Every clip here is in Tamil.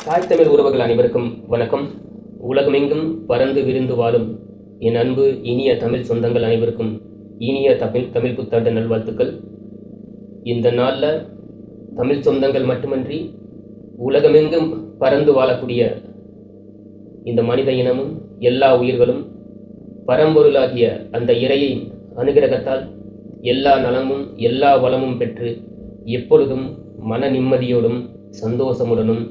தாய் தமிழ் உறவுகள் அனைவருக்கும் வணக்கம். உலகமெங்கும் பறந்து விரிந்து வாழும் என் அன்பு இனிய தமிழ் சொந்தங்கள் அனைவருக்கும் இனிய தமிழ் புத்தாண்டு நல்வாழ்த்துக்கள். இந்த நாளில் தமிழ் சொந்தங்கள் மட்டுமன்றி உலகமெங்கும் பறந்து வாழக்கூடிய இந்த மனித இனமும் எல்லா உயிர்களும் பரம்பொருளாகிய அந்த இறையை அனுகிரகத்தால் எல்லா நலமும் எல்லா வளமும் பெற்று எப்பொழுதும் மன நிம்மதியோடும் சந்தோஷமுடனும்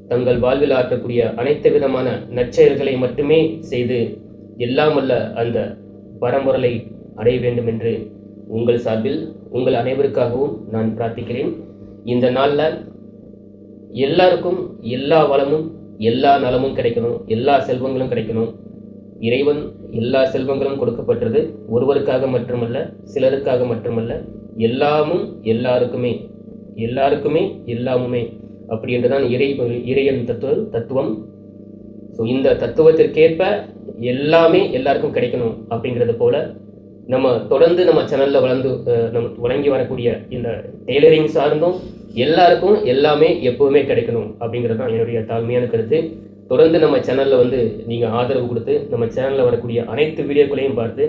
தங்கள் வாழ்வில் ஆற்றக்கூடிய அனைத்து விதமான நற்செயல்களை மட்டுமே செய்து எல்லாம் வல்ல அந்த பரம்பொருளை அடைய வேண்டும் என்று உங்கள் சார்பில் உங்கள் அனைவருக்காகவும் நான் பிரார்த்திக்கிறேன். இந்த நாளில் எல்லாருக்கும் எல்லா வளமும் எல்லா நலமும் கிடைக்கணும், எல்லா செல்வங்களும் கிடைக்கணும். இறைவன் எல்லா செல்வங்களும் கொடுக்கப்பட்டது ஒருவருக்காக மட்டுமல்ல, சிலருக்காக மட்டுமல்ல, எல்லாமும் எல்லாருக்குமே எல்லாமுமே அப்படி என்றுதான் இறைவன் தத்துவம். ஸோ இந்த தத்துவத்திற்கேற்ப எல்லாமே எல்லாருக்கும் கிடைக்கணும் அப்படிங்கிறது போல நம்ம தொடர்ந்து நம்ம சேனலில் வழங்கி வரக்கூடிய இந்த டெய்லரிங் சார்ந்தும் எல்லாருக்கும் எல்லாமே எப்போவுமே கிடைக்கணும் அப்படிங்கிறது தான் என்னுடைய தாழ்மையான கருத்து. தொடர்ந்து நம்ம சேனலில் நீங்கள் ஆதரவு கொடுத்து நம்ம சேனலில் வரக்கூடிய அனைத்து வீடியோக்களையும் பார்த்து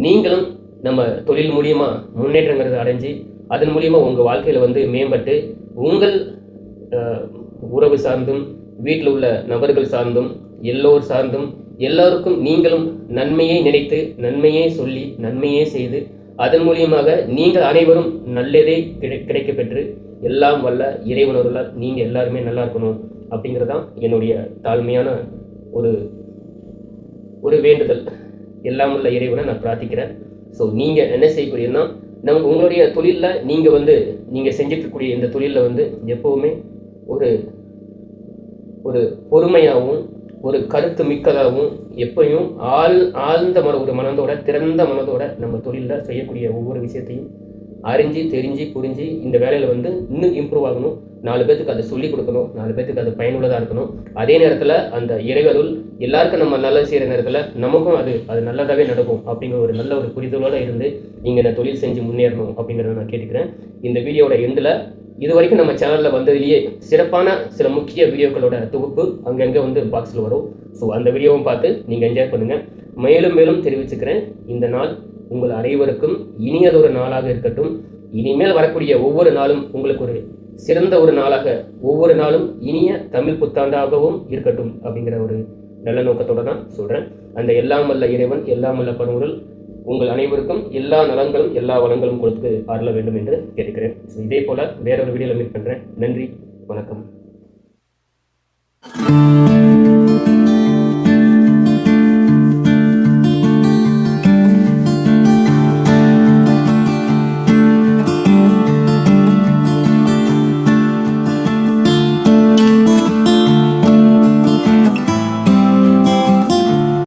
நீங்களும் நம்ம தொழில் மூலியமாக முன்னேற்றங்கிறது அடைஞ்சு அதன் மூலியமாக உங்கள் வாழ்க்கையில் மேம்பட்டு உங்கள் உறவு சார்ந்தும் வீட்டில் உள்ள நபர்கள் சார்ந்தும் எல்லோர் சார்ந்தும் எல்லோருக்கும் நீங்களும் நன்மையை நினைத்து நன்மையே சொல்லி நன்மையே செய்து அதன் மூலியமாக நீங்கள் அனைவரும் நல்லதே கிடைக்க பெற்று எல்லாம் வல்ல இறைவனர்களால் நீங்கள் எல்லாருமே நல்லா இருக்கணும் அப்படிங்கிறதான் என்னுடைய தாழ்மையான ஒரு வேண்டுதல். எல்லாம் உள்ள இறைவனை நான் பிரார்த்திக்கிறேன். ஸோ நீங்கள் என்ன செய்யக்கூடியன்னா உங்களுடைய தொழிலில் நீங்கள் செஞ்சுட்டு இருக்கக்கூடிய இந்த தொழிலில் எப்போவுமே ஒரு பொறுமையாகவும் ஒரு கருத்து மிக்கதாகவும் எப்பயும் ஆழ்ந்த ஒரு மனதோட திறந்த மனதோட நம்ம தொழிலில் செய்யக்கூடிய ஒவ்வொரு விஷயத்தையும் அறிஞ்சு தெரிஞ்சு புரிஞ்சு இந்த வேலையில் இன்னும் இம்ப்ரூவ் ஆகணும், 4 பேத்துக்கு அதை சொல்லிக் கொடுக்கணும், 4 பேத்துக்கு அது பயனுள்ளதாக இருக்கணும். அதே நேரத்தில் அந்த இறைவருள் எல்லாருக்கும் நம்ம நல்லது செய்கிற நேரத்தில் நமக்கும் அது நல்லதாகவே நடக்கும் அப்படிங்கிற ஒரு நல்ல ஒரு புரிதலோடு இருந்து நீங்கள் இந்த தொழில் செஞ்சு முன்னேறணும் அப்படிங்கிறத நான் கேட்டுக்கிறேன். இந்த வீடியோட எண்டில் இது வரைக்கும் நம்ம சேனலில் வந்ததுலேயே சிறப்பான சில முக்கிய வீடியோக்களோட தொகுப்பு அங்கங்கே பாக்ஸில் வரும். ஸோ அந்த வீடியோவும் பார்த்து நீங்கள் என்ஜாய் பண்ணுங்கள். மேலும் தெரிவிச்சுக்கிறேன், இந்த நாள் உங்கள் அனைவருக்கும் இனியதொரு நாளாக இருக்கட்டும். இனிமேல் வரக்கூடிய ஒவ்வொரு நாளும் உங்களுக்கு ஒரு சிறந்த ஒரு நாளாக, ஒவ்வொரு நாளும் இனிய தமிழ் புத்தாண்டாகவும் இருக்கட்டும் அப்படிங்கிற ஒரு நல்ல நோக்கத்தோடு தான் சொல்கிறேன். அந்த எல்லாம் வல்ல இறைவன் எல்லாம் வல்ல பரம்பொருள் உங்கள் அனைவருக்கும் எல்லா நலன்களும் எல்லா வளங்களும் கொடுத்து அருள வேண்டும் என்று கேட்கிறேன். ஸோ இதே போல் வேறொரு வீடியோவில் மீட் பண்ணுறேன். நன்றி, வணக்கம்.